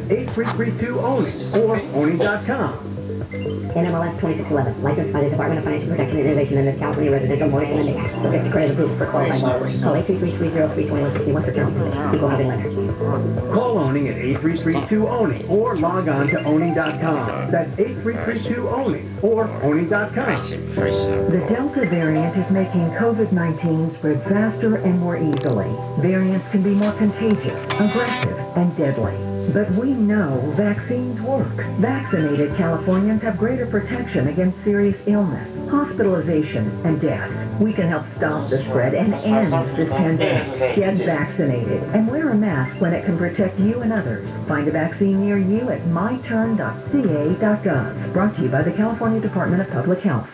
8332-OWNING or owning.com. NMLS 2611, licensed by the Department of Financial Protection and Innovation and the California Residential Mortgage Lending Act. Subject to credit approval for qualified borrowers. Call 833-303-2161 for terms and conditions. Equal housing lender. Call Owning at 8332-OWNING or log on to owning.com. That's 8332-OWNING or owning.com. The Delta variant is making COVID-19 spread faster and more easily. Variants can be more contagious, aggressive, and deadly. But we know vaccines work. Vaccinated Californians have greater protection against serious illness, hospitalization, and death. We can help stop the spread and end this pandemic. Get vaccinated and wear a mask when it can protect you and others. Find a vaccine near you at myturn.ca.gov. Brought to you by the California Department of Public Health.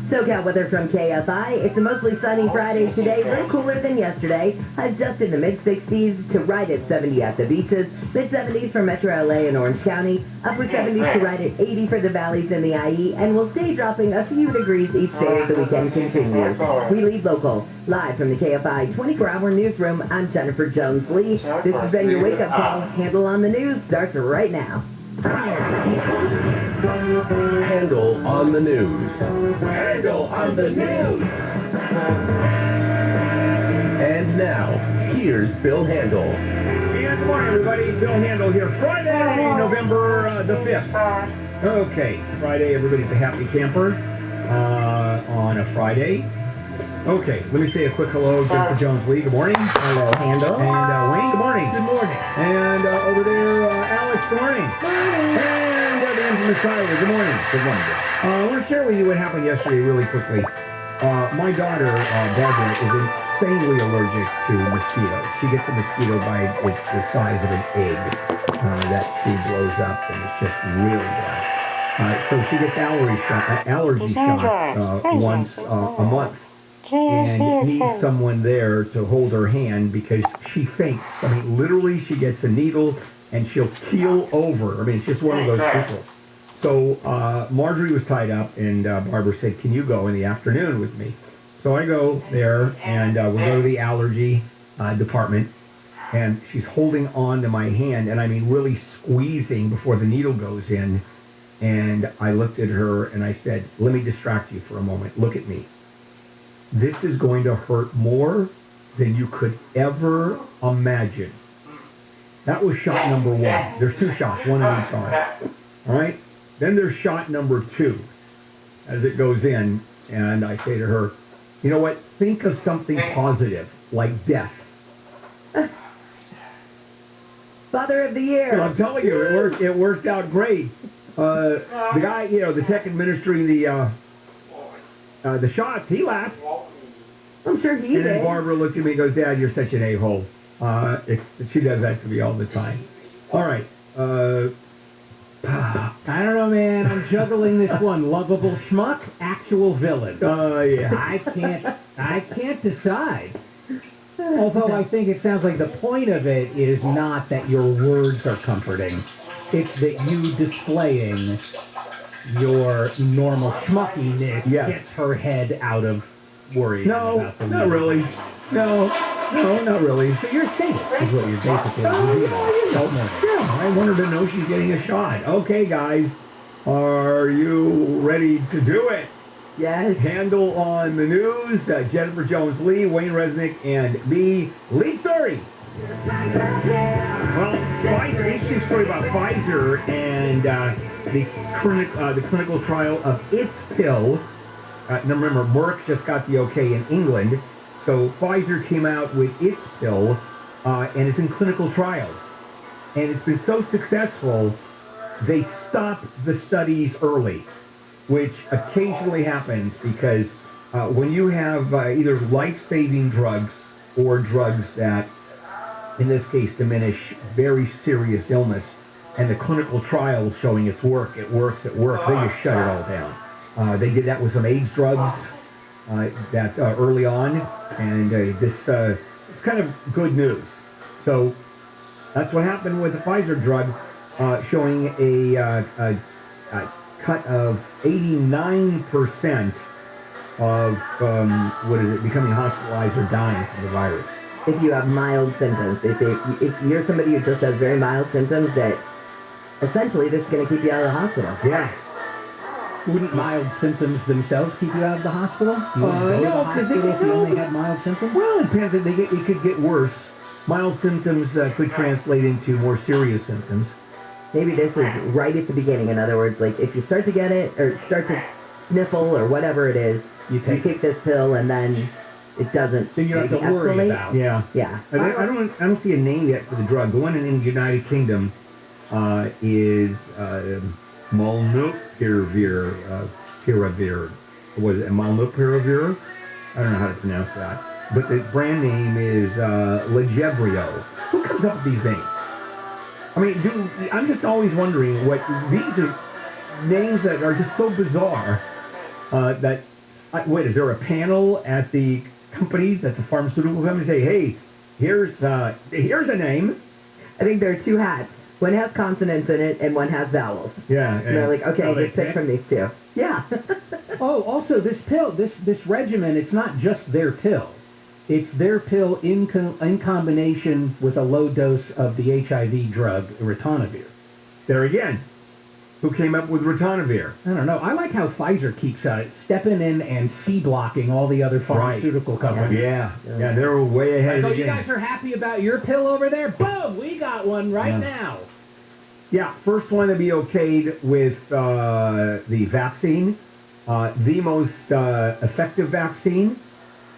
SoCal weather from KFI. It's a mostly sunny Friday today, a little cooler than yesterday. Highs just in the mid-60s to right at 70 at the beaches, mid-70s for Metro LA and Orange County, upper 70s to right at 80 for the valleys in the IE, and will stay dropping a few degrees each day as the weekend continues. We lead local. Live from the KFI 24-hour newsroom, I'm Jennifer Jones-Lee. This has been your wake-up call. Handle on the News starts right now. Handle on the News. Handle on the News. And now, here's Bill Handel. And good morning, everybody. Bill Handel here. Friday, November the 5th. Okay, Friday, everybody's a happy camper on a Friday. Okay, let me say a quick hello to Jennifer Jones-Lee. Good morning. Hello, Handle. And Wayne, good morning. Good morning. And over there, Alex, good morning. And the infamous Tyler, good morning. Good morning. I want to share with you what happened yesterday really quickly. My daughter, Barbara, is insanely allergic to mosquitoes. She gets a mosquito bite with the size of an egg that she blows up, and it's just really bad. So she gets allergy shots once a month. And needs someone there to hold her hand because she faints. I mean, literally, she gets a needle and she'll keel over. I mean, it's just one of those people. So Marjorie was tied up, and Barbara said, "Can you go in the afternoon with me?" So I go there, and we go to the allergy department, and she's holding on to my hand, and I mean, really squeezing before the needle goes in. And I looked at her, and I said, "Let me distract you for a moment. Look at me. This is going to hurt more than you could ever imagine." That was shot number one. There's two shots, one on each arm. All right? Then there's shot number two as it goes in, and I say to her, "You know what? Think of something positive, like death." Father of the Year. So I'm telling you, it worked out great. The guy, the tech administering the shots, he laughed. I'm sure he And did. then Barbara looked at me and goes, "Dad, you're such an a-hole." She does that to me all the time. All right. I don't know, man. I'm juggling this one. Lovable schmuck, actual villain. Yeah. I can't decide. Although I think it sounds like the point of it is not that your words are comforting. It's that you displaying your normal schmuckiness gets her head out of worrying about the not really. No, not really. So you're safe, is what you're basically doing. Yeah, I want her to know she's getting a shot. Okay, guys, are you ready to do it? Yes. Handle on the News, Jennifer Jones-Lee, Wayne Resnick, and me, Lee Story. Well, Pfizer, interesting story about Pfizer and the clinical trial of its pill. Now remember, Merck just got the okay in England, so Pfizer came out with its pill, and it's in clinical trials. And it's been so successful, they stopped the studies early, which occasionally happens because when you have either life-saving drugs or drugs that, in this case, diminish very serious illness, and the clinical trial showing it works, they just shut it all down. They did that with some AIDS drugs early on, and it's kind of good news. So that's what happened with the Pfizer drug, showing a cut of 89% of becoming hospitalized or dying from the virus. if you have mild symptoms. If you're somebody who just has very mild symptoms, that essentially this is going to keep you out of the hospital. Yeah. Wouldn't mild symptoms themselves keep you out of the hospital? You wouldn't go to the no, 'cause hospital if you only had mild symptoms? Well, it depends. It could get worse. Mild symptoms could translate into more serious symptoms. Maybe this is right at the beginning. In other words, like if you start to get it or start to sniffle or whatever it is, you take this pill and then it doesn't. Then you don't have to worry escalate. about. Yeah. Yeah. I don't see a name yet for the drug. The one in the United Kingdom is Molnupiravir. Piravir. Was it Molnupiravir? I don't know how to pronounce that. But the brand name is Legevrio. Who comes up with these names? I mean, I'm just always wondering what these are names that are just so bizarre. Wait, is there a panel at the companies, at the pharmaceutical companies, say, hey, here's a name? I think there are two hats. One has consonants in it and one has vowels. Yeah. And they're like, okay, they just pick pick? from these two. Yeah. Oh, also this pill, this regimen, it's not just their pill. It's their pill in combination with a low dose of the HIV drug, ritonavir. There again. Who came up with ritonavir? I don't know. I like how Pfizer keeps stepping in and C-blocking all the other pharmaceutical companies. Yeah, they're way ahead So of the you game. guys are happy about your pill over there? Boom! We got one right now. Yeah, first one to be okayed with the vaccine, the most effective vaccine.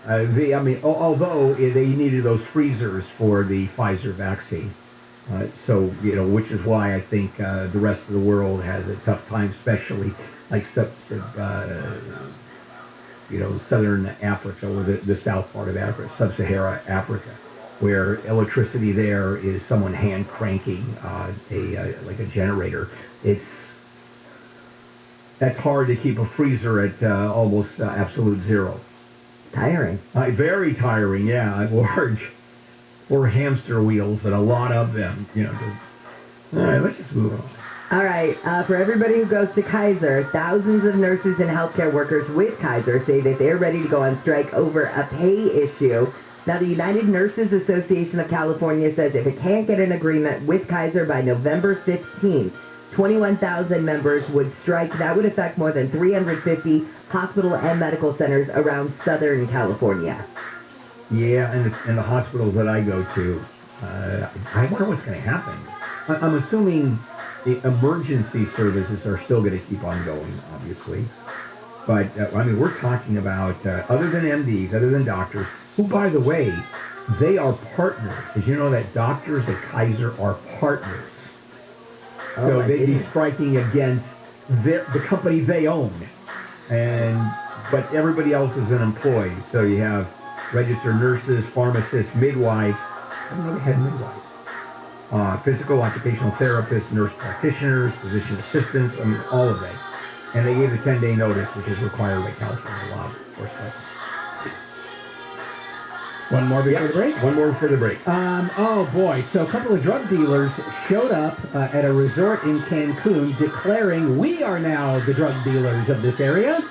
Although they needed those freezers for the Pfizer vaccine. So, which is why I think the rest of the world has a tough time, especially like southern Africa or the south part of Africa, sub-Sahara Africa, where electricity there is someone hand cranking like a generator. That's hard to keep a freezer at almost absolute zero. Tiring. Very tiring, yeah. Or hamster wheels and a lot of them. All right, let's just move on. All right, for everybody who goes to Kaiser, thousands of nurses and healthcare workers with Kaiser say that they're ready to go on strike over a pay issue. Now, the United Nurses Association of California says if it can't get an agreement with Kaiser by November 15th, 21,000 members would strike. That would affect more than 350 hospital and medical centers around Southern California. Yeah, and the hospitals that I go to, I wonder what's going to happen. I'm assuming the emergency services are still going to keep on going, obviously. But, we're talking about, other than MDs, other than doctors, who, by the way, they are partners. Did you know that doctors at Kaiser are partners? So they'd be striking against the company they own. But everybody else is an employee. So you have registered nurses, pharmacists, midwives. I didn't know they had midwives. Physical, occupational therapists, nurse practitioners, physician assistants, all of that. And they gave a 10-day notice, which is required by California law, of course. One more before the break? One more for the break. Oh boy, so a couple of drug dealers showed up at a resort in Cancun declaring we are now the drug dealers of this area.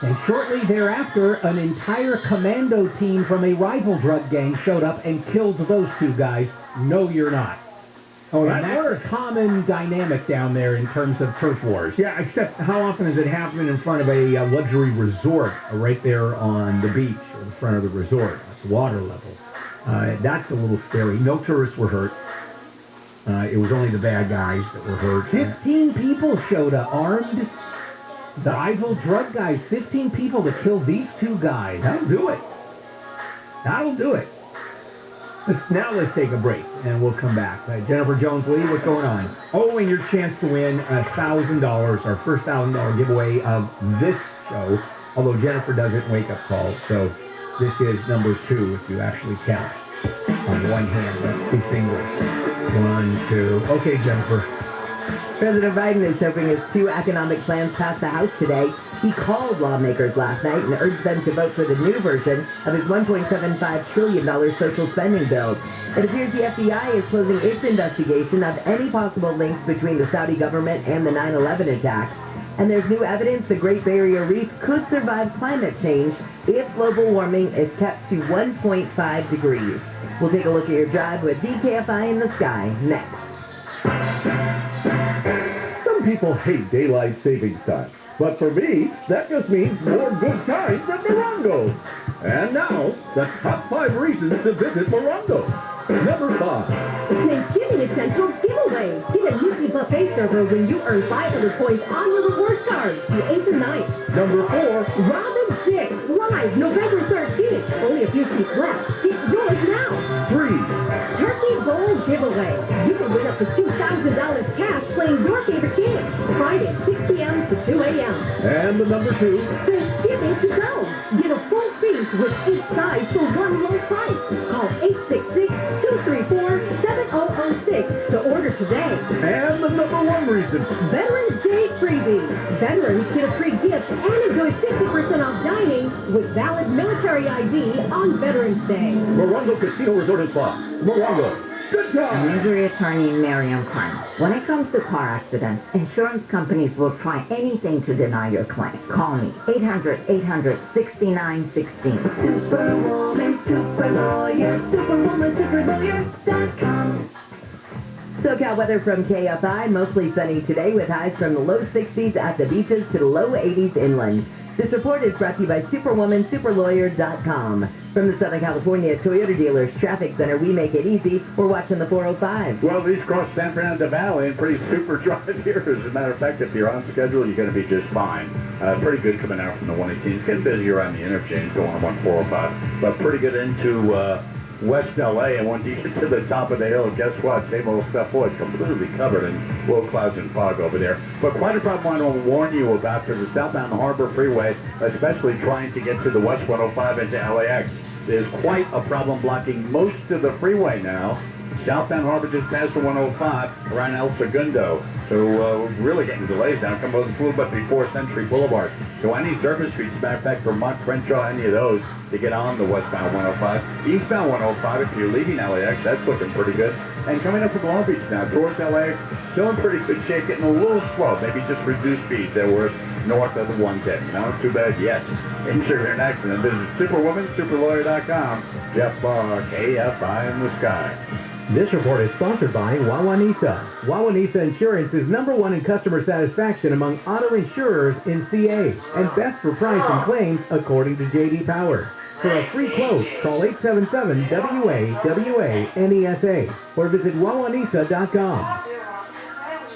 And shortly thereafter, an entire commando team from a rival drug gang showed up and killed those two guys. No, you're not. Oh, and that's a common dynamic down there in terms of turf wars. Yeah, except how often does it happen in front of a luxury resort right there on the beach in front of the resort at the water level? That's a little scary. No tourists were hurt. It was only the bad guys that were hurt. 15 people showed up, armed. The rival drug guys, 15 people to kill these two guys. That'll do it. That'll do it. Let's take a break, and we'll come back. Jennifer Jones-Lee, what's going on? Oh, and your chance to win $1,000, our first $1,000 giveaway of this show, although Jennifer doesn't wake up call, so this is number 2 if you actually count. On one hand, that's 2 fingers. 1, 2. Okay, Jennifer. President Biden is hoping his 2 economic plans pass the House today. He called lawmakers last night and urged them to vote for the new version of his $1.75 trillion social spending bill. It appears the FBI is closing its investigation of any possible links between the Saudi government and the 9/11 attacks. And there's new evidence the Great Barrier Reef could survive climate change. if global warming is kept to 1.5 degrees. We'll take a look at your drive with the Kfi in the sky next. Some people hate daylight savings time, but for me, that just means more good times at Morongo. And now, the top 5 reasons to visit Morongo. Number 5. Thanksgiving Essentials giveaway. Get a Yuki buffet server when you earn 500 points on your rewards card. The 8th and 9th. Number 4. Robin 6, live November 13th. Only a few seats left. Get yours now. 3. Turkey Bowl giveaway. You can win up to $2,000 cash playing your favorite game. Friday, 6 p.m. to 2 a.m. And the number 2. Thanksgiving to go. Get a full feast with each size for one low price. Call 866-234-7006 to order today. And the number 1 reason. Veterans Day freebie. Veterans get a free gift and enjoy 50% off dining with valid military ID on Veterans Day. Morongo Casino Resort and Spa. Morongo. Good I'm time. injury attorney Miriam Klein. When it comes to car accidents, insurance companies will try anything to deny your claim. Call me. 800-800-6916. Superwoman, super lawyer, superwoman, SoCal weather from KFI, mostly sunny today with highs from the low 60s at the beaches to the low 80s inland. This report is brought to you by SuperwomanSuperLawyer.com. From the Southern California Toyota Dealers Traffic Center, we make it easy. We're watching the 405. Well, East Cross San Fernando Valley and pretty super drive here. As a matter of fact, if you're on schedule, you're going to be just fine. Pretty good coming out from the 118. It's getting busy around the interchange going on 405. But pretty good into West LA. And once you get to the top of the hill, guess what? Same old stuff. Boy, it's completely covered in low clouds and fog over there. But quite a problem I want to warn you about for the southbound Harbor Freeway, especially trying to get to the West 105 into LAX. There's quite a problem blocking most of the freeway now. Southbound Harbor just past the 105 around El Segundo. So we're really getting delays now. Come over a little bit before Century Boulevard. So any service streets, as a matter of fact, Vermont, Crenshaw, any of those, to get on the westbound 105. Eastbound 105, if you're leaving LAX, that's looking pretty good. And coming up from Long Beach now, towards LAX, still in pretty good shape, getting a little slow. Maybe just reduced speed. There were north of the 110. Not too bad yet. Injured in an accident. Visit SuperwomanSuperLawyer.com. Jeff Barr, KFI in the sky. This report is sponsored by Wawanisa. Wawanisa Insurance is #1 in customer satisfaction among auto insurers in CA and best for price and claims according to J.D. Power. For a free quote, call 877-WAWANESA or visit wawanisa.com.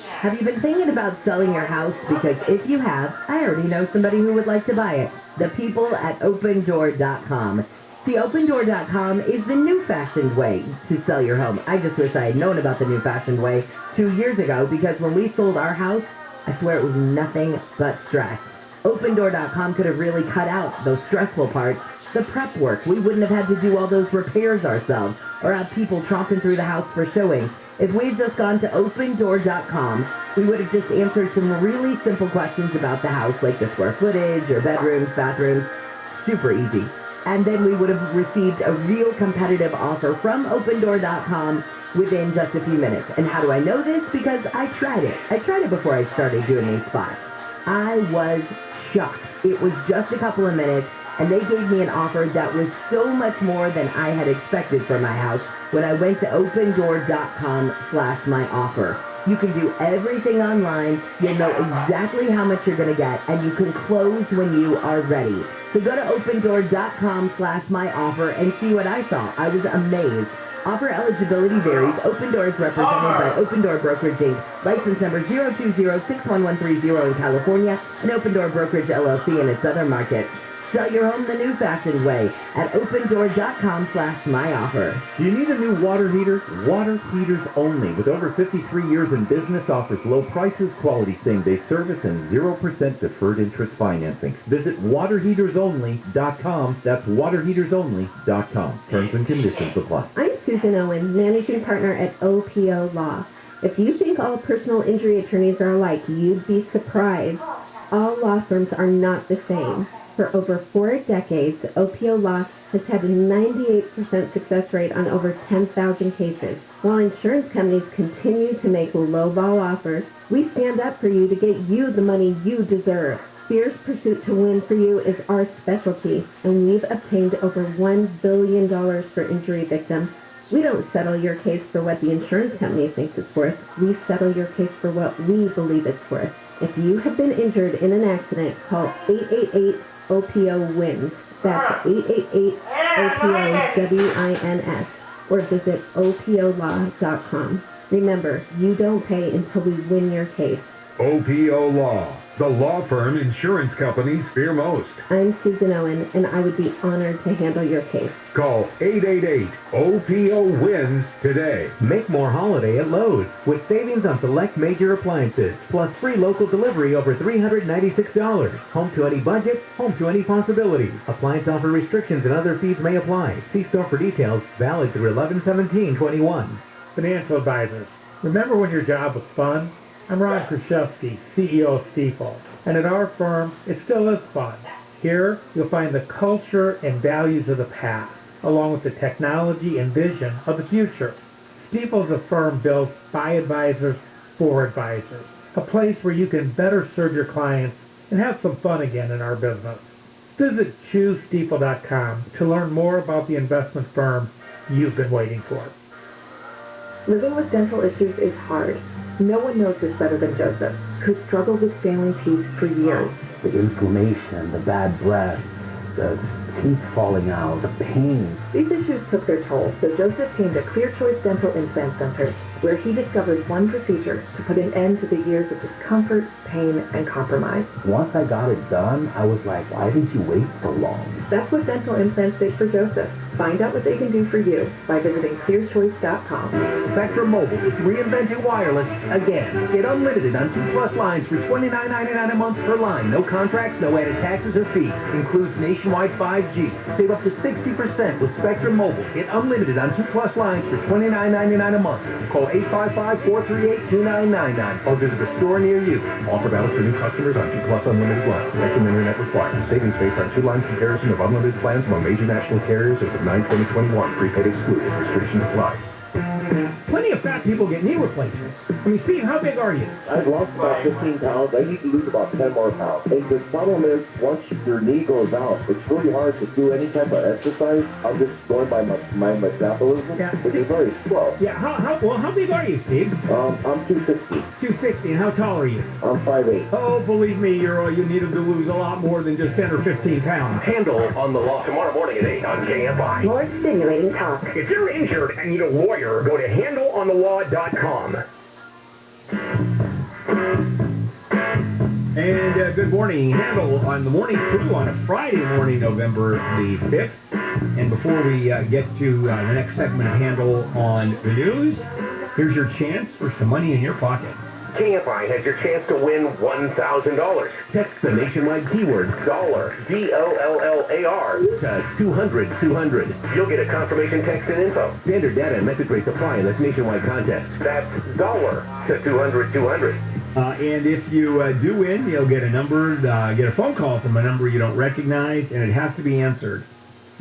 Have you been thinking about selling your house? Because if you have, I already know somebody who would like to buy it. The people at opendoor.com. See, opendoor.com is the new-fashioned way to sell your home. I just wish I had known about the new-fashioned way 2 years ago, because when we sold our house, I swear it was nothing but stress. Opendoor.com could have really cut out those stressful parts, the prep work. We wouldn't have had to do all those repairs ourselves or have people tromping through the house for showings. If we had just gone to opendoor.com, we would have just answered some really simple questions about the house, like the square footage or bedrooms, bathrooms. Super easy. And then we would have received a real competitive offer from opendoor.com within just a few minutes. And how do I know this? Because I tried it. I tried it before I started doing these spots. I was shocked. It was just a couple of minutes, and they gave me an offer that was so much more than I had expected for my house when I went to opendoor.com/myoffer. You can do everything online. You'll know exactly how much you're going to get, and you can close when you are ready. So go to opendoor.com/myoffer and see what I saw. I was amazed. Offer eligibility varies. Open Door is represented by Open Door Brokerage Inc. License number 020-61130 in California, and Open Door Brokerage LLC in its other markets. Sell your home the new-fashioned way at opendoor.com/myoffer. Do you need a new water heater? Water Heaters Only, with over 53 years in business, offers low prices, quality same-day service, and 0% deferred interest financing. Visit waterheatersonly.com. That's waterheatersonly.com. Terms and conditions apply. I'm Susan Owen, managing partner at OPO Law. If you think all personal injury attorneys are alike, you'd be surprised. All law firms are not the same. For over 4 decades, OPO Law has had a 98% success rate on over 10,000 cases. While insurance companies continue to make lowball offers, we stand up for you to get you the money you deserve. fierce pursuit to win for you is our specialty, and we've obtained over $1 billion for injury victims. We don't settle your case for what the insurance company thinks it's worth. We settle your case for what we believe it's worth. If you have been injured in an accident, call 888-OPO-WINS. That's 888-OPO-WINS. Or visit opolaw.com. Remember, you don't pay until we win your case. OPO Law, the law firm insurance companies fear most. I'm Susan Owen, and I would be honored to handle your case. Call 888-OPO-WINS today. Make more holiday at Lowe's with savings on select major appliances, plus free local delivery over $396. Home to any budget, home to any possibility. Appliance offer restrictions and other fees may apply. See store for details, valid through 11/17/21. Financial advisors. Remember when your job was fun? I'm Ron Kraszewski, CEO of Stiefel, and at our firm, it still is fun. Here, you'll find the culture and values of the past, along with the technology and vision of the future. Stiefel is a firm built by advisors for advisors, a place where you can better serve your clients and have some fun again in our business. Visit choosestiefel.com to learn more about the investment firm you've been waiting for. Living with dental issues is hard. No one knows this better than Joseph, who struggled with failing teeth for years. The inflammation, the bad breath, the teeth falling out, the pain. These issues took their toll, so Joseph came to Clear Choice Dental Implant Center, where he discovered one procedure to put an end to the years of discomfort, pain, and compromise. Once I got it done, I was like, why did you wait so long? That's what dental implants did for Joseph. Find out what they can do for you by visiting clearchoice.com. Spectrum Mobile is reinventing wireless again. Get unlimited on 2+ lines for $29.99 a month per line. No contracts, no added taxes or fees. Includes nationwide 5G. Save up to 60% with Spectrum Mobile. Get unlimited on 2+ lines for $29.99 a month. Call 855-438-2999 or visit a store near you. Offer valid for new customers on 2+ unlimited lines. Spectrum Internet required. Savings based on 2-line comparison of unlimited plans among major national carriers as of 9/2021. Prepaid excluded. Restrictions apply. Plenty of fat people get knee replacements. I mean, Steve, how big are you? I've lost about 15 pounds. I need to lose about 10 more pounds. And the problem is, once your knee goes out, it's really hard to do any type of exercise. I'm just going by my metabolism, which is very slow. Yeah, how big are you, Steve? I'm 260. 260, and how tall are you? I'm 5'8". Oh, believe me, you needed to lose a lot more than just 10 or 15 pounds. Handle on the law. Tomorrow morning at 8 on KFI. More stimulating talk. If you're injured and need a lawyer, go to handleonthelaw.com. And good morning, Handle on the morning crew on a Friday morning, November the 5th. And before we get to the next segment of Handle on the news, here's your chance for some money in your pocket. KFI has your chance to win $1,000. Text the nationwide keyword dollar, DOLLAR, to 200-200. You'll get a confirmation text and info. Standard data and message rates apply in this nationwide contest. That's dollar to 200-200. And if you do win, you'll get a phone call from a number you don't recognize, and it has to be answered.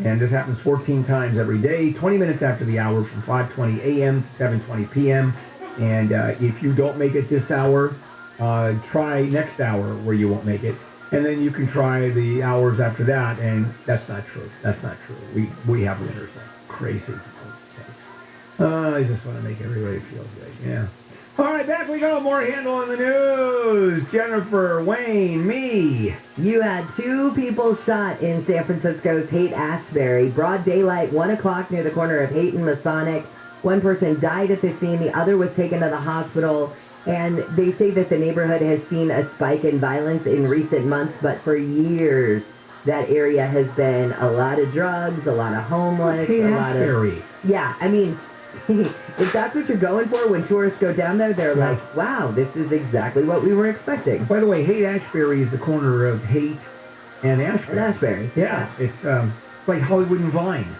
And this happens 14 times every day, 20 minutes after the hour from 5:20 a.m. to 7:20 p.m. And if you don't make it this hour, try next hour where you won't make it. And then you can try the hours after that, and that's not true. That's not true. We have winners like crazy. I just want to make everybody feel good. Yeah. All right, back we go. More Handle on the news. Jennifer, Wayne, me. You had 2 people shot in San Francisco's Haight-Ashbury. Broad daylight, 1 o'clock near the corner of Haight and Masonic. One person died at the scene. The other was taken to the hospital. And they say that the neighborhood has seen a spike in violence in recent months, but for years, that area has been a lot of drugs, a lot of homeless, a lot of... Yeah, I mean... if that's what you're going for when tourists go down there, they're like, wow, this is exactly what we were expecting. By the way, Haight-Ashbury is the corner of Haight and Ashbury. And Ashbury. Yeah, it's like Hollywood and Vine.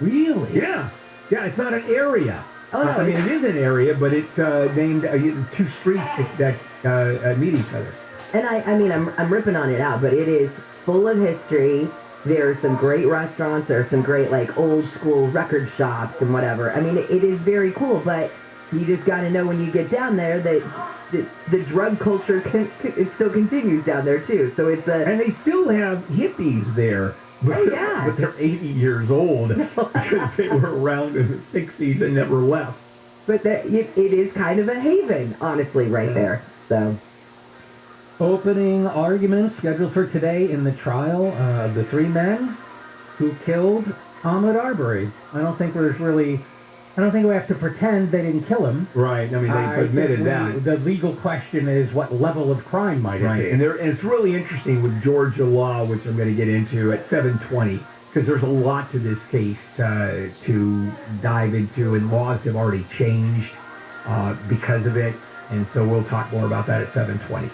Really? Yeah. Yeah, it's not an area. Oh, no. I mean, it is an area, but it's named 2 streets that meet each other. And I mean, I'm ripping on it out, but it is full of history. There's some great restaurants. There's some great, like, old school record shops and whatever. I mean, it is very cool, but You just got to know when you get down there that the drug culture it still continues down there too. So it's a And they still have hippies there. But, Oh, yeah. but they're 80 years old because they were around in the 60s and never left. but it is kind of a haven, honestly, right there. So Opening arguments scheduled for today in the trial of the three men who killed Ahmaud Arbery. I don't think we have to pretend they didn't kill him. Right. I mean, they admitted that. The legal question is what level of crime might it Right. be? And it's really interesting with Georgia law, which I'm going to get into at 7:20, because there's a lot to this case to dive into, and laws have already changed because of it. And so we'll talk more about that at 7:20.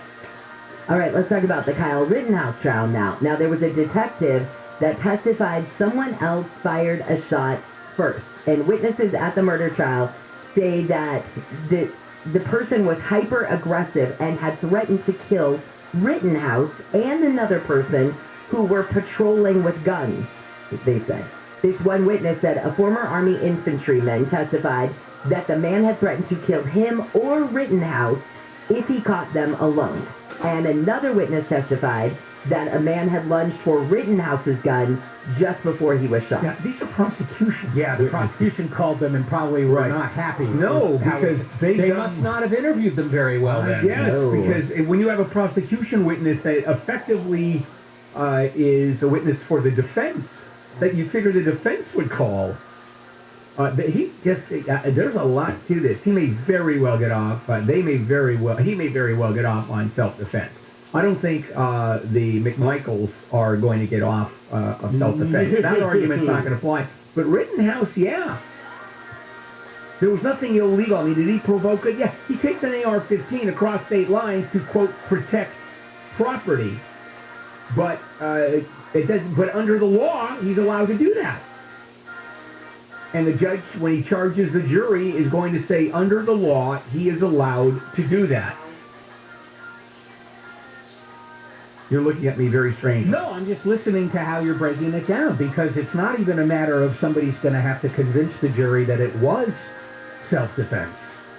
all right, let's talk about the Kyle Rittenhouse trial now. Now, there was a detective that testified someone else fired a shot first. And witnesses at the murder trial say that the person was hyper-aggressive and had threatened to kill Rittenhouse and another person who were patrolling with guns, they said. This one witness said a former Army infantryman testified that the man had threatened to kill him or Rittenhouse if he caught them alone. And another witness testified that a man had lunged for Rittenhouse's gun just before he was shot. Yeah, these are prosecutions. Yeah, the prosecution called them and probably were not happy. No, with how because they must not have interviewed them very well then. Yes, because when you have a prosecution witness that effectively is a witness for the defense, that you figure the defense would call, there's a lot to this. He may very well get off. He may very well get off on self-defense. I don't think the McMichaels are going to get off of self-defense. That argument's not going to fly. But Rittenhouse, yeah. There was nothing illegal. I mean, did he provoke it? Yeah. He takes an AR-15 across state lines to, quote, protect property. But it doesn't. But under the law, he's allowed to do that. And the judge, when he charges the jury, is going to say, under the law, he is allowed to do that. You're looking at me very strange. No, I'm just listening to how you're breaking it down, because it's not even a matter of somebody's going to have to convince the jury that it was self-defense.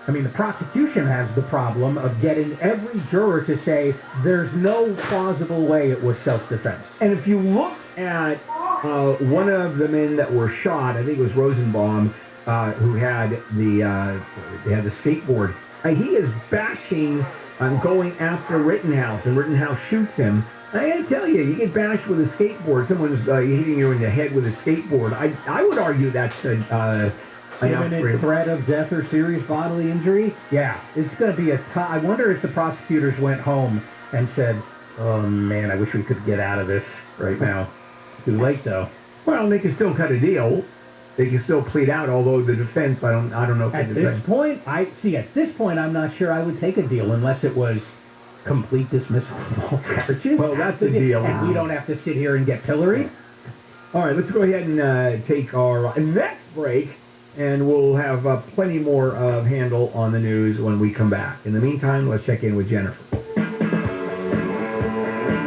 I mean, the prosecution has the problem of getting every juror to say there's no plausible way it was self-defense. And if you look at one of the men that were shot, I think it was Rosenbaum, who had the skateboard, he is bashing going after Rittenhouse, and Rittenhouse shoots him. I gotta tell you, you get bashed with a skateboard, someone's hitting you in the head with a skateboard. I would argue that's imminent threat of death or serious bodily injury. Yeah, it's going to be I wonder if the prosecutors went home and said, "Oh man, I wish we could get out of this right now." Too late though. Well, they can still cut a deal. They can still plead out, although the defense, I don't know if at this point, I'm not sure I would take a deal unless it was complete dismissal of all charges. Well, that's the deal. And we don't have to sit here and get pilloried. All right, let's go ahead and take our next break, and we'll have plenty more of Handle on the news when we come back. In the meantime, let's check in with Jennifer.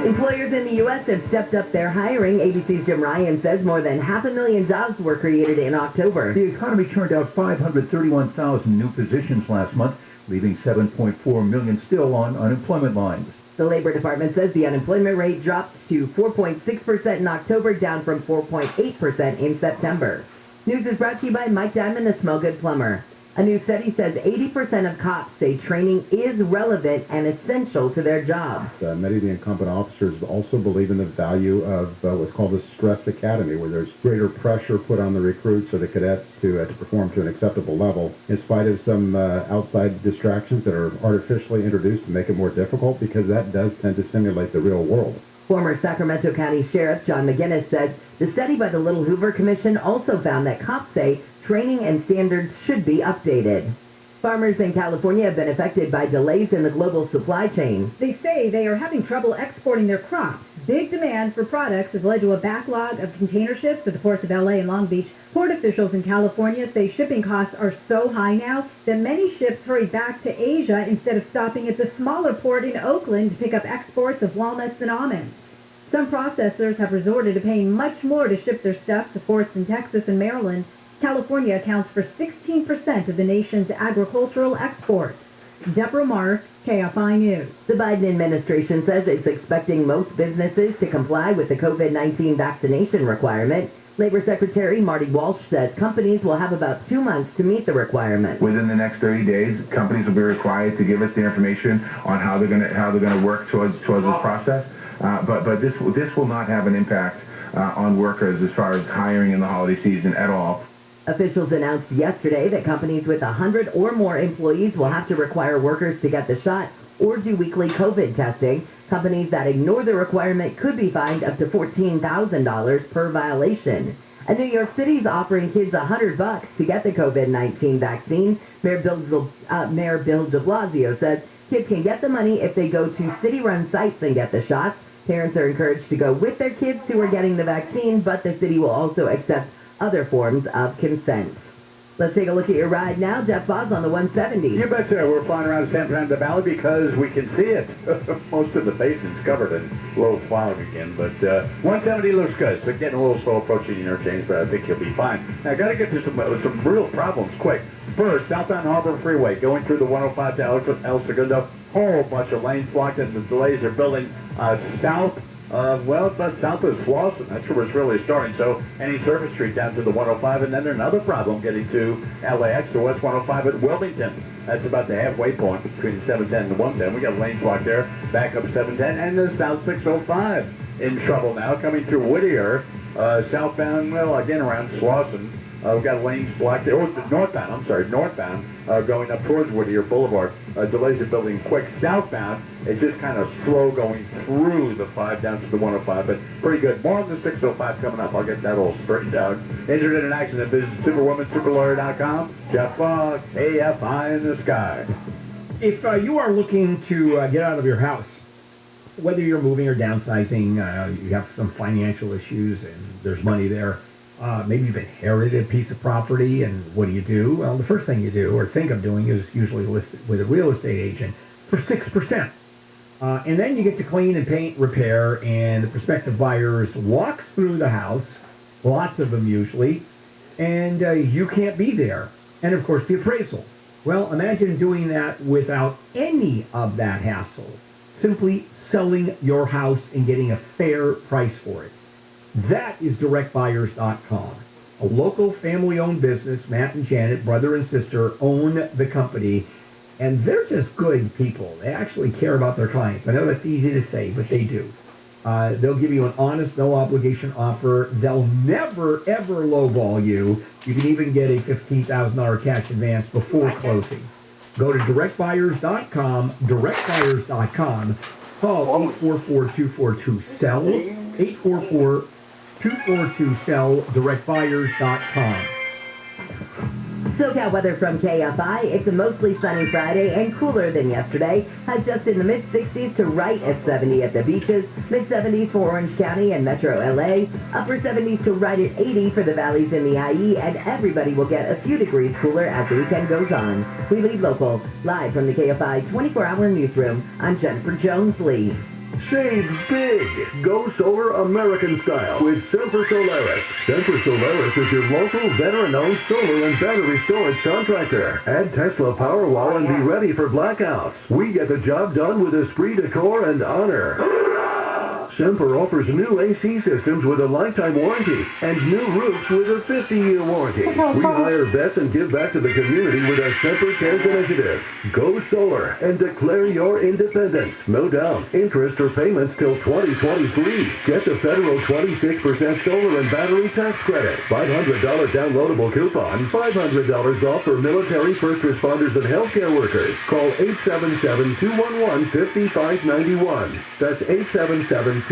Employers in the U.S. have stepped up their hiring. ABC's Jim Ryan says more than 500,000 jobs were created in October. The economy turned out 531,000 new positions last month, leaving 7.4 million still on unemployment lines. The Labor Department says the unemployment rate dropped to 4.6% in October, down from 4.8% in September. News is brought to you by Mike Diamond, the Smell Good Plumber. A new study says 80% of cops say training is relevant and essential to their jobs. Many of the incumbent officers also believe in the value of what's called the stress academy, where there's greater pressure put on the recruits or the cadets to perform to an acceptable level, in spite of some outside distractions that are artificially introduced to make it more difficult, because that does tend to simulate the real world. Former Sacramento County Sheriff John McGinnis says the study by the Little Hoover Commission also found that cops say training and standards should be updated. Farmers in California have been affected by delays in the global supply chain. They say they are having trouble exporting their crops. Big demand for products has led to a backlog of container ships at the ports of LA and Long Beach. Port officials in California say shipping costs are so high now that many ships hurry back to Asia instead of stopping at the smaller port in Oakland to pick up exports of walnuts and almonds. Some processors have resorted to paying much more to ship their stuff to ports in Texas and Maryland. California accounts for 16% of the nation's agricultural exports. Deborah Mark, KFI News. The Biden administration says it's expecting most businesses to comply with the COVID-19 vaccination requirement. Labor Secretary Marty Walsh says companies will have about 2 months to meet the requirement. Within the next 30 days, companies will be required to give us the information on how they're going to work towards this process. But this will not have an impact on workers as far as hiring in the holiday season at all. Officials announced yesterday that companies with 100 or more employees will have to require workers to get the shot or do weekly COVID testing. Companies that ignore the requirement could be fined up to $14,000 per violation. And New York City is offering kids $100 to get the COVID-19 vaccine. Mayor Bill de Blasio says kids can get the money if they go to city-run sites and get the shots. Parents are encouraged to go with their kids who are getting the vaccine, but the city will also accept other forms of consent. Let's take a look at your ride now. Jeff Boz on the 170. You betcha. We're flying around San Fernando Valley because we can see it. Most of the basin's covered in low fog again, but 170 looks good. So getting a little slow approaching the interchange, but I think you'll be fine. Now, I got to get to some real problems quick. First, southbound Harbor Freeway, going through the 105 to El Segundo, whole bunch of lanes blocked, and the delays are building south. But south of Slauson, that's where it's really starting. So any surface street down to the 105, and then there's another problem getting to LAX, to West 105 at Wilmington. That's about the halfway point between 710 and 110. We got a lane block there, back up 710, and the South 605 in trouble now, coming through Whittier, southbound, again around Slauson. We've got lanes blocked there, northbound, going up towards Whittier Boulevard. Delays are building quick. Southbound, it's just kind of slow going through the 5 down to the 105, but pretty good. More on the 605 coming up. I'll get that all straightened out. Injured in an accident, visit superwomansuperlawyer.com. Jeff Fogg, AFI in the sky. If you are looking to get out of your house, whether you're moving or downsizing, you have some financial issues and there's money there, maybe you've inherited a piece of property, and what do? Well, the first thing you do or think of doing is usually list it with a real estate agent for 6%. And then you get to clean and paint, repair, and the prospective buyers walks through the house, lots of them usually, and you can't be there. And of course the appraisal. Well, imagine doing that without any of that hassle. Simply selling your house and getting a fair price for it. That is directbuyers.com. A local family-owned business. Matt and Janet, brother and sister, own the company, and they're just good people. They actually care about their clients. I know that's easy to say, but they do. They'll give you an honest, no-obligation offer. They'll never, ever lowball you. You can even get a $15,000 cash advance before closing. Go to directbuyers.com, directbuyers.com. Call 844-242-SELL, 844-242-SELL, directbuyers.com. SoCal weather from KFI. It's a mostly sunny Friday and cooler than yesterday. Highs just in the mid-60s to right at 70 at the beaches. Mid-70s for Orange County and Metro LA. Upper 70s to right at 80 for the valleys in the IE. And everybody will get a few degrees cooler as the weekend goes on. We lead local. Live from the KFI 24-hour newsroom, I'm Jennifer Jones-Lee. Save big. Go solar American style with Semper Solaris. Semper Solaris is your local veteran-owned solar and battery storage contractor. Add Tesla Powerwall and be ready for blackouts. We get the job done with esprit de corps and honor. Semper offers new AC systems with a lifetime warranty and new roofs with a 50-year warranty. We hire vets and give back to the community with our Semper Cares initiative. Go solar and declare your independence. No down, interest, or payments till 2023. Get the federal 26% solar and battery tax credit. $500 downloadable coupon. $500 off for military, first responders, and healthcare workers. Call 877-211-5591. That's 877-211-5591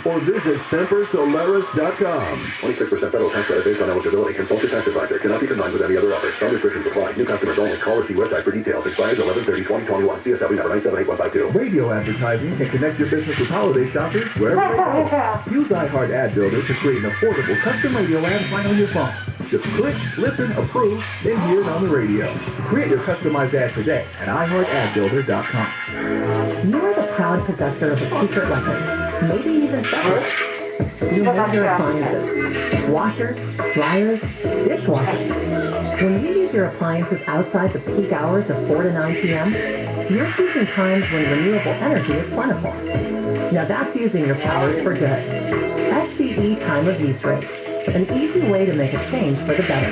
or visit SemperSolaris.com. 26% federal tax credit based on eligibility. Consult your tax advisor. Cannot be combined with any other offers. Some restrictions apply. New customers only. Call or see website for details. Expires 11/30/2021. CSW number 978-152. Radio advertising can connect your business with holiday shoppers wherever they go. Use iHeart Ad Builder to create an affordable custom radio ad right on your phone. Just click, listen, approve, then hear it on the radio. Create your customized ad today at iHeartAdBuilder.com. You are the proud possessor of a secret weapon, maybe even better. You have your appliances, washers, dryers, dishwashers. When you use your appliances outside the peak hours of 4 to 9 p.m., you're choosing times when renewable energy is plentiful. Now that's using your powers for good. SCE time of use rate, an easy way to make a change for the better.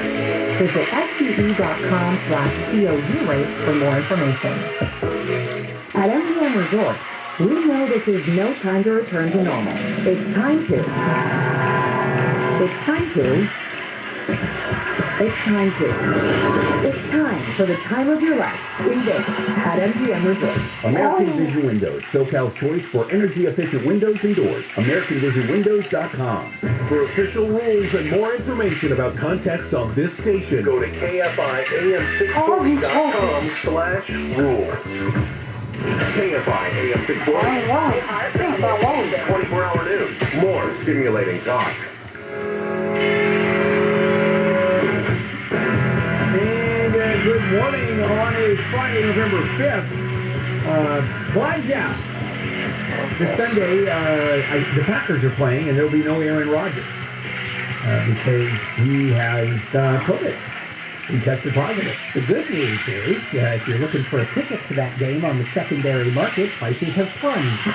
Visit SCE.com/COU rates for more information. At MGM Resort, we know this is no time to return to normal. It's time to for the time of your life in Vegas at MGM Resort. American Vision Windows, SoCal's choice for energy-efficient windows and doors. AmericanVisionWindows.com. For official rules and more information about contests on this station, go to KFIAM640.com/rules. KFI AM 640. 24-hour news. More stimulating talk. And good morning on a Friday, November 5th. Blind out. This Sunday, the Packers are playing, and there'll be no Aaron Rodgers because he has COVID. He tested positive. The good news is, if you're looking for a ticket to that game on the secondary market, prices have plunged.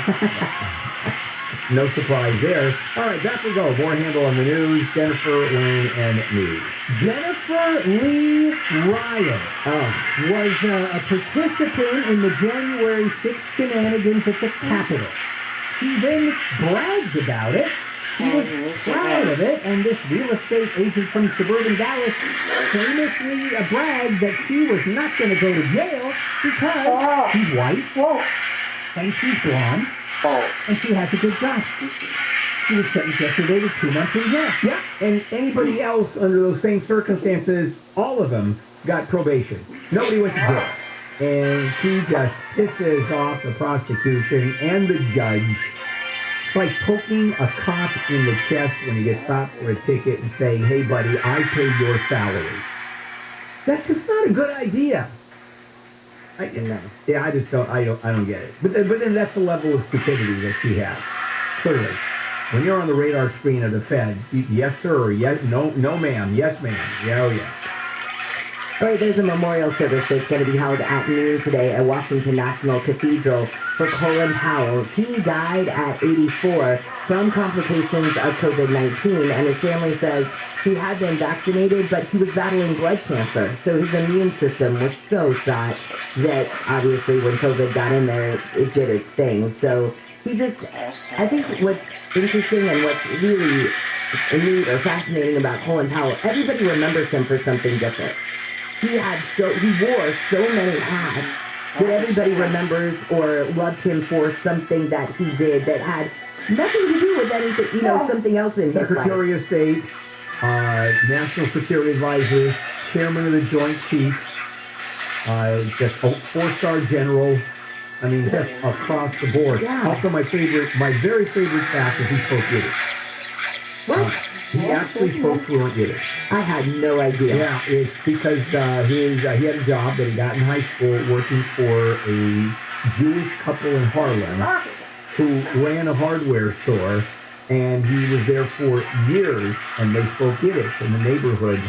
No surprise there. All right, back we go. More handle on the news. Jennifer, Wayne, and me. Jennifer Lee Ryan was a participant in the January 6th shenanigans at the Capitol. She then bragged about it. She was proud of it, and this real estate agent from suburban Dallas famously bragged that she was not going to go to jail because she's white, and she's blonde, and she has a good job. She was sentenced yesterday to 2 months in jail. Yeah, and anybody else under those same circumstances, all of them got probation. Nobody went to jail. And she just pisses off the prosecution and the judge. It's like poking a cop in the chest when he gets stopped for a ticket and saying, hey, buddy, I paid your salary. That's just not a good idea. I don't get it. But then that's the level of stupidity that she has. Clearly. When you're on the radar screen of the feds, yes, sir, or yes, no, ma'am, yes, ma'am, yeah, oh, yeah. All right, there's a memorial service that's going to be held at noon today at Washington National Cathedral for Colin Powell. He died at 84 from complications of COVID-19, and his family says he had been vaccinated, but he was battling blood cancer. So his immune system was so shot that obviously when COVID got in there, it did its thing. So I think what's interesting and what's really neat or fascinating about Colin Powell, everybody remembers him for something different. He wore so many hats that everybody remembers or loved him for something that he did that had nothing to do with anything, something else in his life. Secretary of State, National Security Advisor, Chairman of the Joint Chiefs, just a 4-star general. I mean, just across the board. Yeah. Also, my very favorite fact is he spoke Yiddish. What? He actually spoke fluent Yiddish. I had no idea. Yeah, it's because he had a job that he got in high school working for a Jewish couple in Harlem who ran a hardware store, and he was there for years, and they spoke Yiddish, and the neighborhood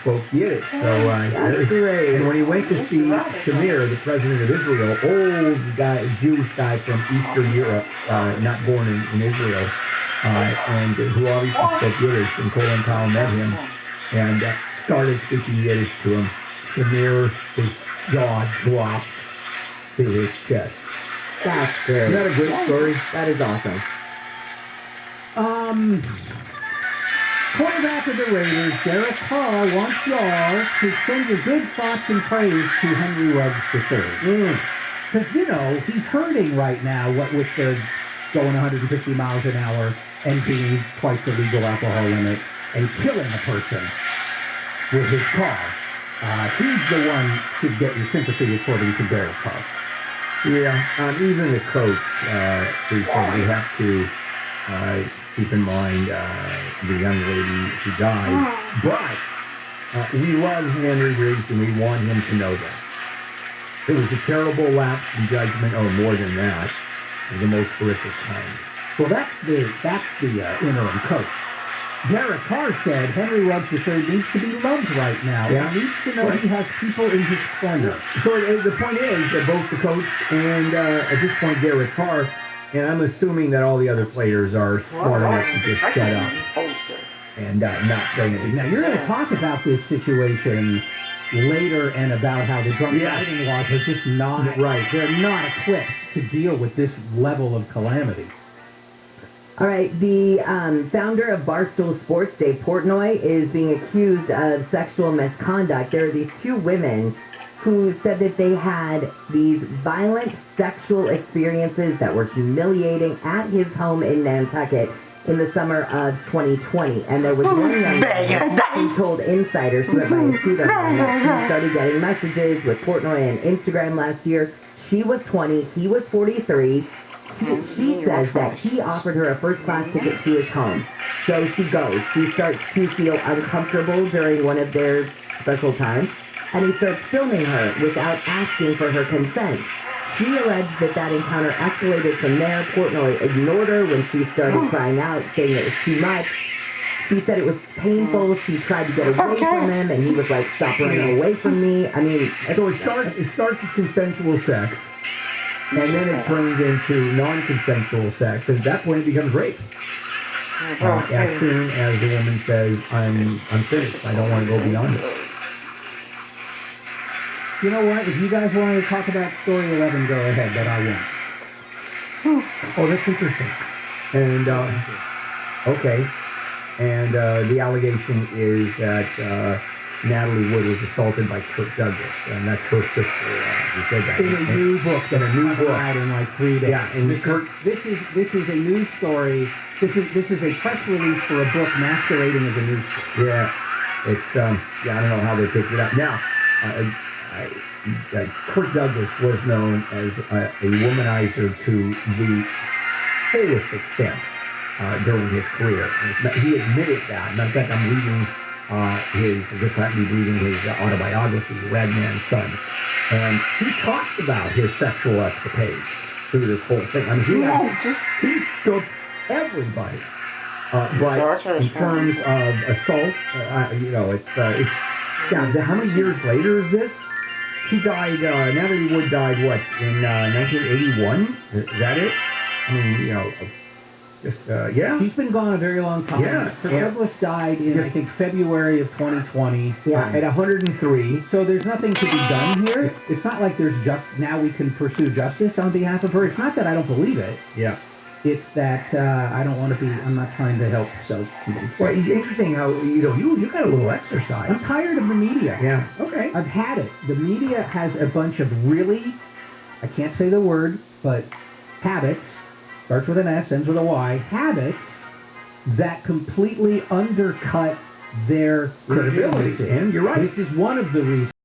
spoke Yiddish. So, and when he went to see Shamir, the president of Israel, old guy, Jewish guy from Eastern Europe, not born in Israel, and who obviously spoke Yiddish, and Colin Powell met him and started speaking Yiddish to him. Shamir, his jaw dropped to his chest. That's great. Isn't that a great story? That is awesome. Quarterback of the Raiders, Derek Carr, wants y'all to send your good thoughts and praise to Henry Ruggs III. Because, he's hurting right now with the going 150 miles an hour and being twice the legal alcohol limit and killing a person with his car. He's the one to get your sympathy according to Derek Carr. Yeah, even the coach, we have to keep in mind the young lady who died. But we love Henry Riggs, and we want him to know that. It was a terrible lapse in judgment, or more than that, of the most horrific kind. Well, that's the interim coach. Derek Carr said Henry Ruggs III needs to be loved right now. Yeah. He needs to know he has people in his corner. So the point is that both the coach and, at this point, Derek Carr, and I'm assuming that all the other players are smart enough to just shut up and not say anything. Now, you're going to talk about this situation later and about how the drunk driving laws are just not right. They're not equipped to deal with this level of calamity. All right, the founder of Barstool Sports, Dave Portnoy, is being accused of sexual misconduct. There are these two women who said that they had these violent sexual experiences that were humiliating at his home in Nantucket in the summer of 2020. And there was one young woman who told insiders who went by a pseudonym that she started getting messages with Portnoy on Instagram last year. She was 20, he was 43. She says that he offered her a first-class ticket to his home. So she goes. She starts to feel uncomfortable during one of their special times, and he starts filming her without asking for her consent. She alleged that encounter escalated from there. Portnoy ignored her when she started crying out, saying it was too much. She said it was painful. She tried to get away from him, and he was like, "Stop running away from me." I mean, so it starts with consensual sex. And then it turns into non-consensual sex. And at that point, it becomes rape. As soon as the woman says, I'm finished. I don't want to go beyond it. You know what? If you guys want to talk about story 11, go ahead, but I won't. Oh, that's interesting. And, okay. And the allegation is that Natalie Wood was assaulted by Kirk Douglas, and that's her sister. Who said that. In a new book that out in like 3 days. Yeah, and this is a news story. This is a press release for a book masquerading as a news story. Yeah, it's I don't know how they picked it up. Now, Kirk Douglas was known as a womanizer to the fullest extent during his career. He admitted that. Matter of fact, I'm reading just happened to be reading his autobiography, Ragman's Son, and he talks about his sexual escapades through this whole thing. I mean, he took everybody, but in terms of assault, it's how many years later is this? He died. Natalie Wood died what in 1981? Is that it? I mean, yeah. She's been gone a very long time. Yeah. Douglas died in, I think, February of 2020. Yeah. At 103. So there's nothing to be done here. It's not like there's now we can pursue justice on behalf of her. It's not that I don't believe it. Yeah. It's that I don't want to be, I'm not trying to help. So, well, it's interesting how, you got a little exercise. I'm tired of the media. Yeah. Okay. I've had it. The media has a bunch of really, I can't say the word, but habits, starts with an S, ends with a Y, habits that completely undercut their credibility. And you're right. This is one of the reasons.